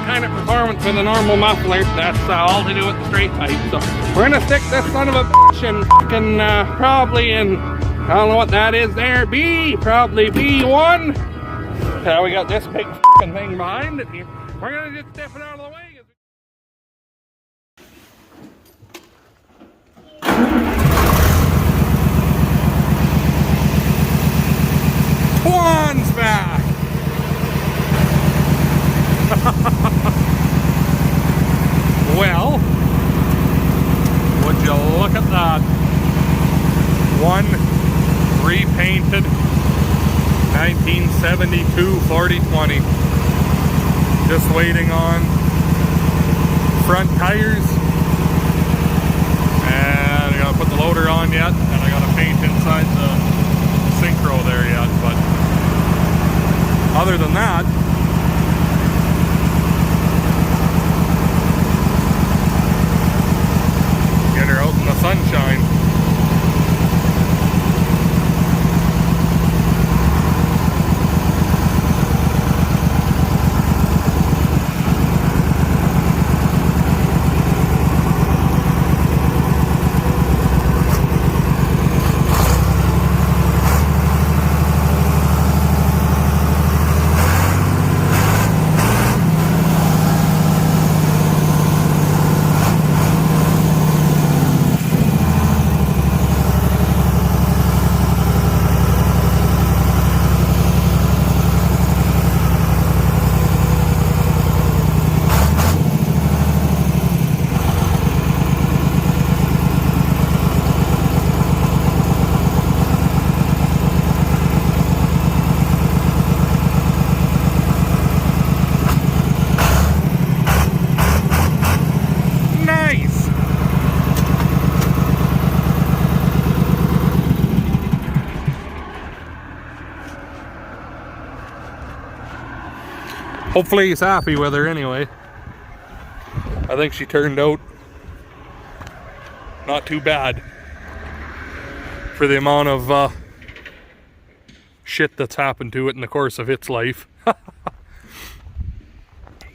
kind of performance with a normal muffler. That's all to do with the straight pipe. So we're gonna stick this son of a bitch in fucking probably in, I don't know what that is there, probably B1. We got this big fucking thing behind it here. We're gonna just step it out of the way. One's back. Well, would you look at that? One repainted 1972 4020. Just waiting on front tires. And I gotta put the loader on yet, and I gotta paint inside the synchro there yet, but other than that, get her out in the sunshine. Hopefully he's happy with her anyway. I think she turned out not too bad for the amount of shit that's happened to it in the course of its life.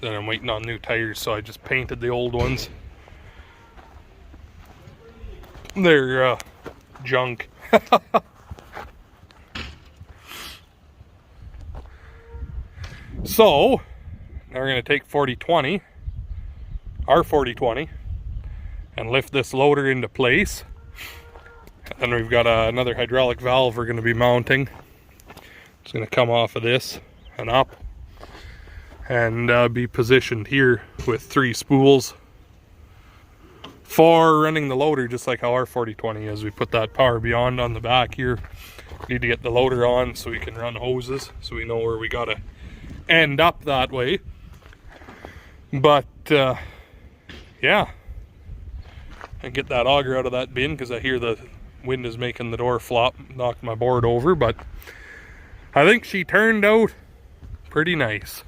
Then I'm waiting on new tires, so I just painted the old ones. They're junk. So now we're going to take 4020, our 4020, and lift this loader into place. And then we've got another hydraulic valve we're going to be mounting. It's going to come off of this and up and be positioned here with 3 spools for running the loader, just like how our 4020 is. We put that power beyond on the back here. Need to get the loader on so we can run hoses, so we know where we got to end up that way. But yeah, and get that auger out of that bin because I hear the wind is making the door flop, knocked my board over. But I think she turned out pretty nice.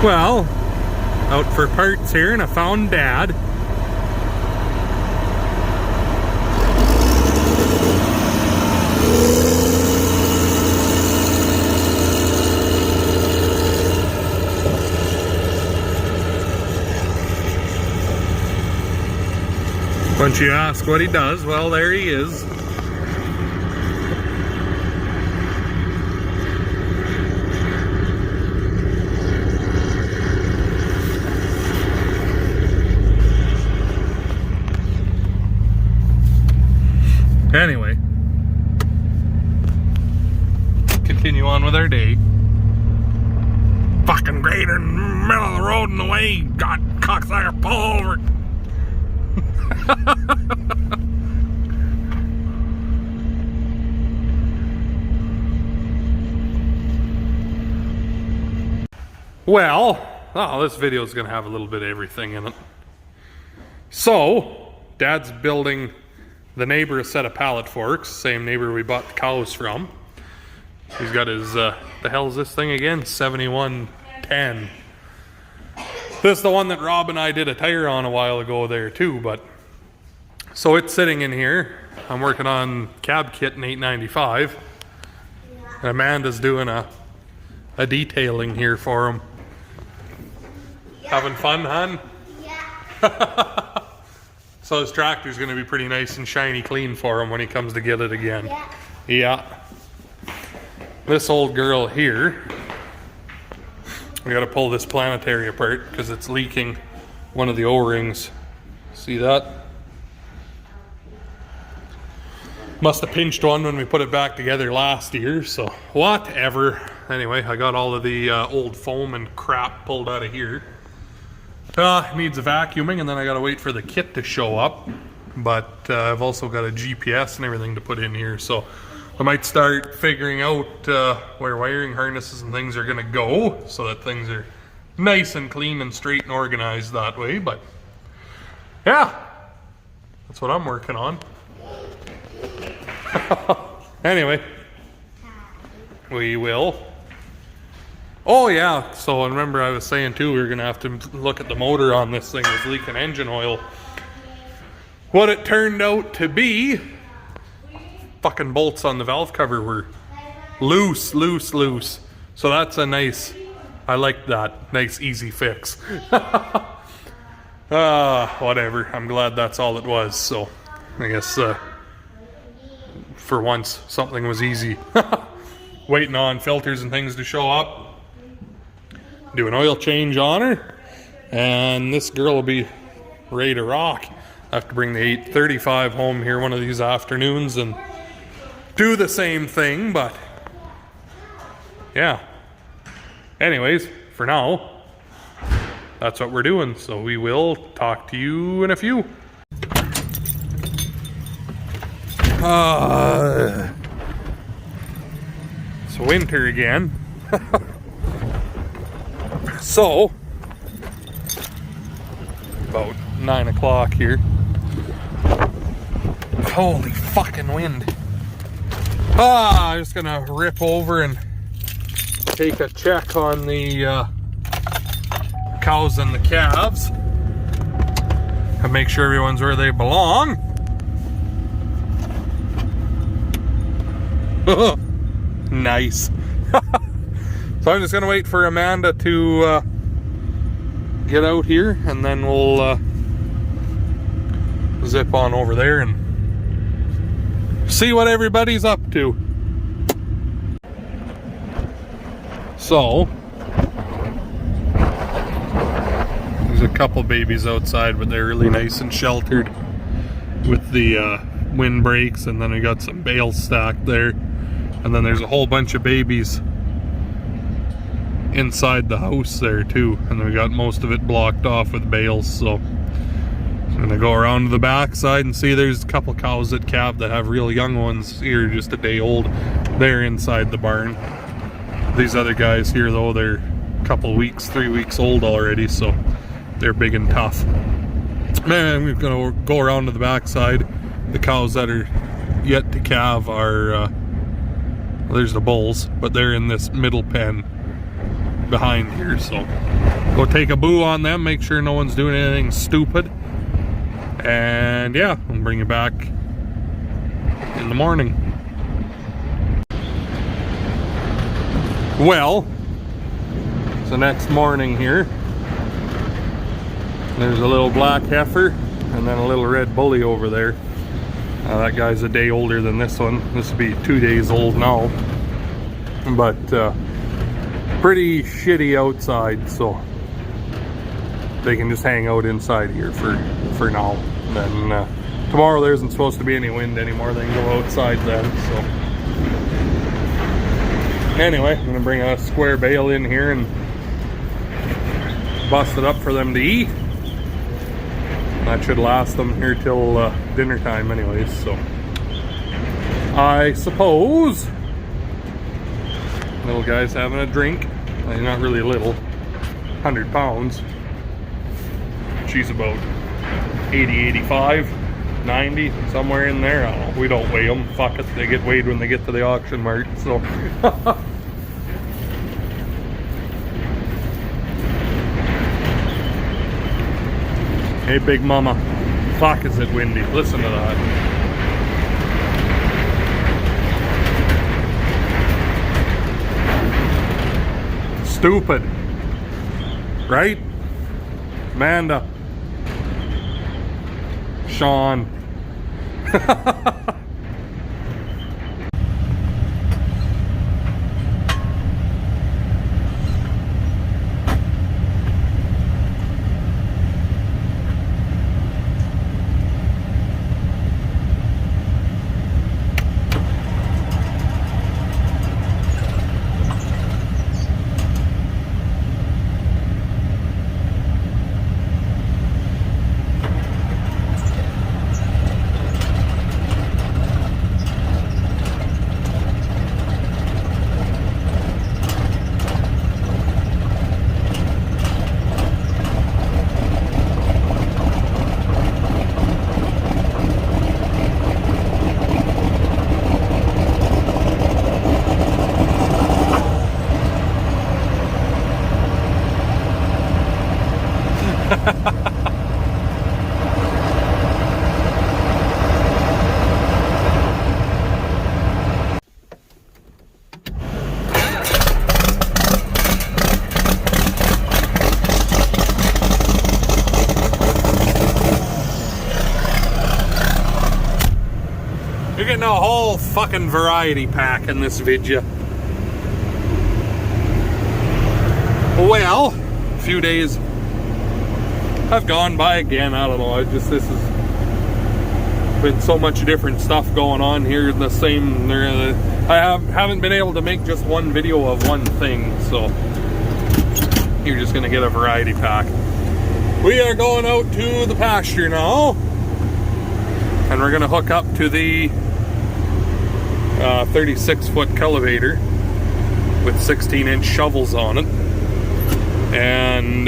Well, out for parts here, and I found Dad. Once you ask what he does, well, there he is. Anyway, continue on with our day. Fucking grader in the middle of the road in the way. God, cocksucker, pull over. Well, this video is going to have a little bit of everything in it. So, Dad's building the neighbor a set of pallet forks, same neighbor we bought the cows from. He's got his, the hell is this thing again? 7110. This is the one that Rob and I did a tire on a while ago there too, but so it's sitting in here. I'm working on cab kit in 895. Yeah. Amanda's doing a detailing here for him. Yeah. Having fun, hon? Yeah. So his tractor's going to be pretty nice and shiny clean for him when he comes to get it again. Yeah. Yeah. This old girl here, we got to pull this planetary apart because it's leaking one of the O-rings. See that? Must have pinched one when we put it back together last year, so whatever. Anyway, I got all of the old foam and crap pulled out of here. Needs a vacuuming, and then I gotta wait for the kit to show up. But I've also got a GPS and everything to put in here, so I might start figuring out where wiring harnesses and things are gonna go, so that things are nice and clean and straight and organized that way. But yeah, that's what I'm working on. Anyway, we will. Oh yeah, so remember I was saying too, we were gonna have to look at the motor on this thing. It's leaking engine oil. What it turned out to be, fucking bolts on the valve cover were loose. So that's a nice, I like that, nice easy fix. Whatever, I'm glad that's all it was. So I guess for once something was easy. Waiting on filters and things to show up. Do an oil change on her, and this girl will be ready to rock. I have to bring the 835 home here one of these afternoons and do the same thing, but yeah. Anyways, for now, that's what we're doing, so we will talk to you in a few. It's winter again. So, about 9 o'clock here. Holy fucking wind. I'm just gonna rip over and take a check on the cows and the calves and make sure everyone's where they belong. Nice. So I'm just gonna wait for Amanda to get out here, and then we'll zip on over there and see what everybody's up to. So there's a couple babies outside, but they're really nice and sheltered with the windbreaks, and then we got some bales stacked there, and then there's a whole bunch of babies inside the house there too, and we got most of it blocked off with bales. So I'm gonna go around to the back side and see. There's a couple cows that calve that have real young ones here, just a day old. They're inside the barn. These other guys here though, they're a couple weeks, 3 weeks old already, so they're big and tough. Man, we're gonna go around to the back side. The cows that are yet to calve are well, there's the bulls, but they're in this middle pen behind here, so go take a boo on them, make sure no one's doing anything stupid, and yeah, I'll bring you back in the morning. Well, it's the next morning here. There's a little black heifer and then a little red bully over there. That guy's a day older than this one. This will be 2 days old now, but pretty shitty outside, so they can just hang out inside here for now. And then tomorrow there isn't supposed to be any wind anymore. They can go outside then. So anyway, I'm gonna bring a square bale in here and bust it up for them to eat. That should last them here till dinner time anyways, so I suppose little guy's having a drink. He's not really little, 100 pounds. She's about 80, 85, 90, somewhere in there. I don't know. We don't weigh them. Fuck it. They get weighed when they get to the auction mart, so. Hey, big mama. Fuck, is it windy. Listen to that. Stupid. Right? Amanda. Sean. You're getting a whole fucking variety pack in this video. Well, a few days have gone by again. I don't know. This has been so much different stuff going on here. The same. I haven't been able to make just one video of one thing, so you're just gonna get a variety pack. We are going out to the pasture now, and we're gonna hook up to the 36-foot cultivator with 16-inch shovels on it, and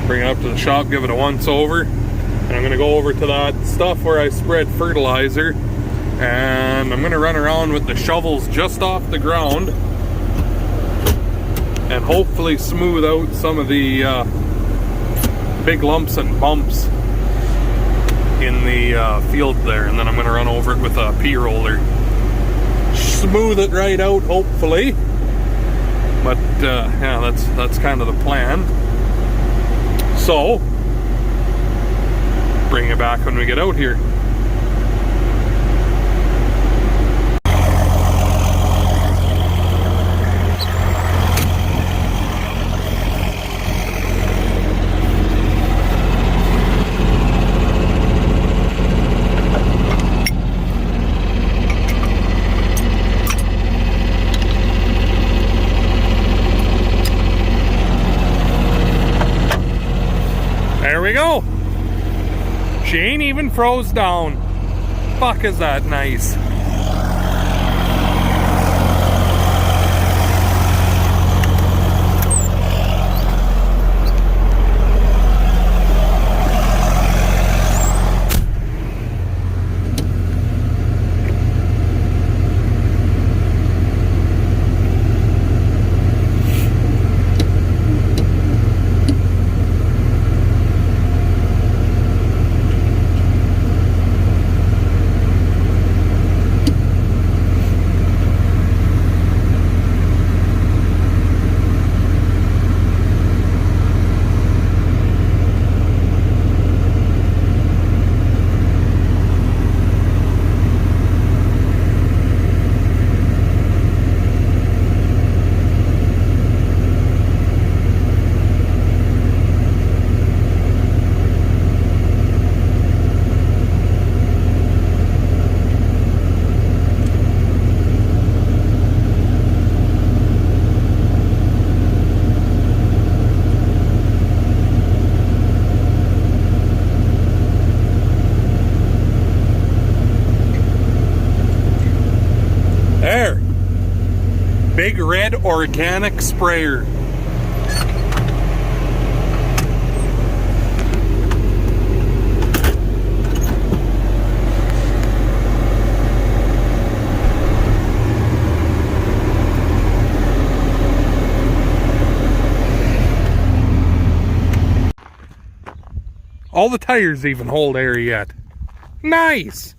bring it up to the shop, give it a once over, and I'm going to go over to that stuff where I spread fertilizer, and I'm going to run around with the shovels just off the ground and hopefully smooth out some of the big lumps and bumps in the field there, and then I'm going to run over it with a pea roller, smooth it right out hopefully. But yeah, that's kind of the plan. So bring it back when we get out here. There we go. She ain't even froze down. Fuck, is that nice. There. Big red organic sprayer. All the tires even hold air yet. Nice.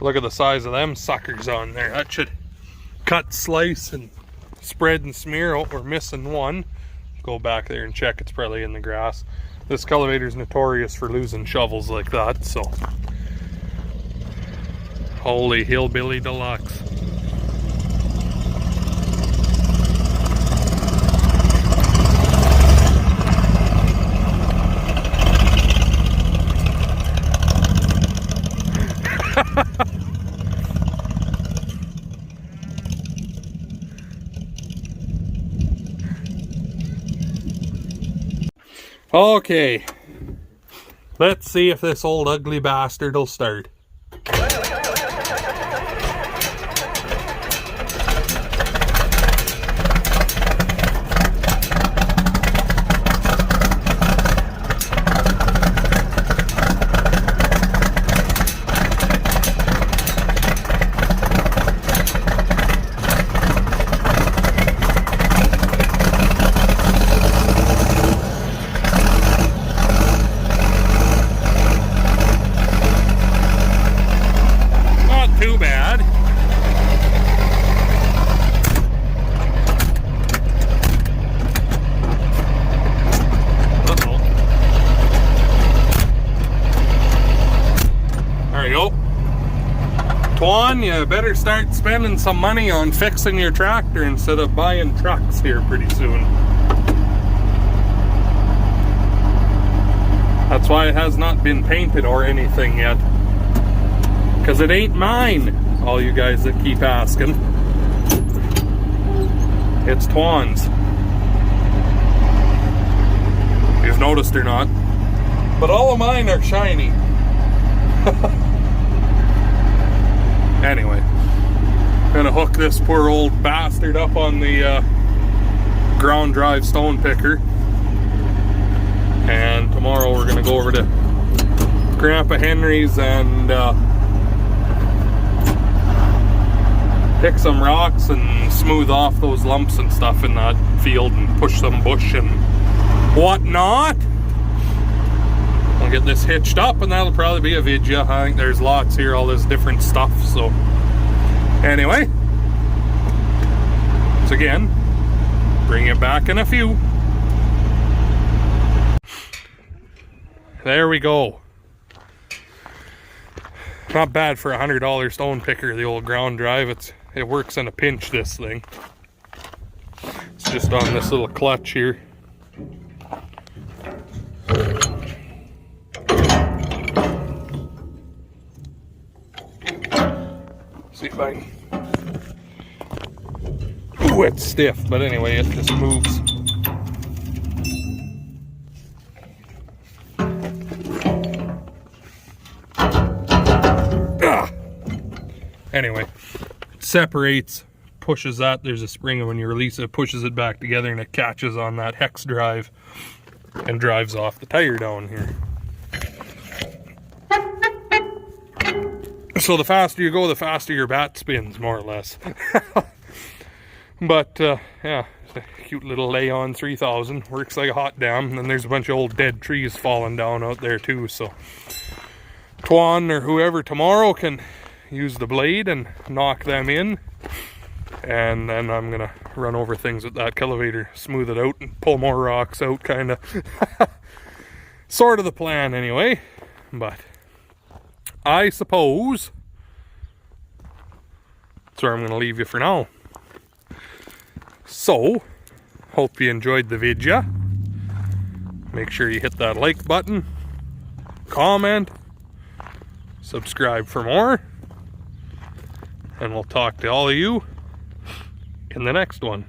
Look at the size of them suckers on there. That should cut, slice, and spread and smear. Oh, we're missing one. Go back there and check. It's probably in the grass. This cultivator is notorious for losing shovels like that, so. Holy hillbilly deluxe. Okay, let's see if this old ugly bastard will start. Too bad. Uh-oh. There you go. Twan, you better start spending some money on fixing your tractor instead of buying trucks here pretty soon. That's why it has not been painted or anything yet. Because it ain't mine, all you guys that keep asking. It's Twan's. If you've noticed or not. But all of mine are shiny. Anyway, I'm gonna hook this poor old bastard up on the ground drive stone picker. And tomorrow we're gonna go over to Grandpa Henry's and pick some rocks and smooth off those lumps and stuff in that field and push some bush and whatnot. I'll get this hitched up and that'll probably be a video. I think there's lots here, all this different stuff. So anyway, so again, bring it back in a few. There we go. Not bad for $100 stone picker, the old ground drive. It works in a pinch, this thing. It's just on this little clutch here. See if I can. Ooh, it's stiff, but anyway, it just moves. Anyway, separates, pushes that. There's a spring, and when you release it, it pushes it back together and it catches on that hex drive and drives off the tire down here. So the faster you go, the faster your bat spins, more or less. But yeah, it's a cute little Lay-On 3000. Works like a hot damn. And then there's a bunch of old dead trees falling down out there too. So Twan or whoever tomorrow can use the blade and knock them in, and then I'm gonna run over things with that cultivator, smooth it out and pull more rocks out, kind of. Sort of the plan anyway. But I suppose that's where I'm gonna leave you for now. So hope you enjoyed the video. Make sure you hit that like button, comment, subscribe for more. And we'll talk to all of you in the next one.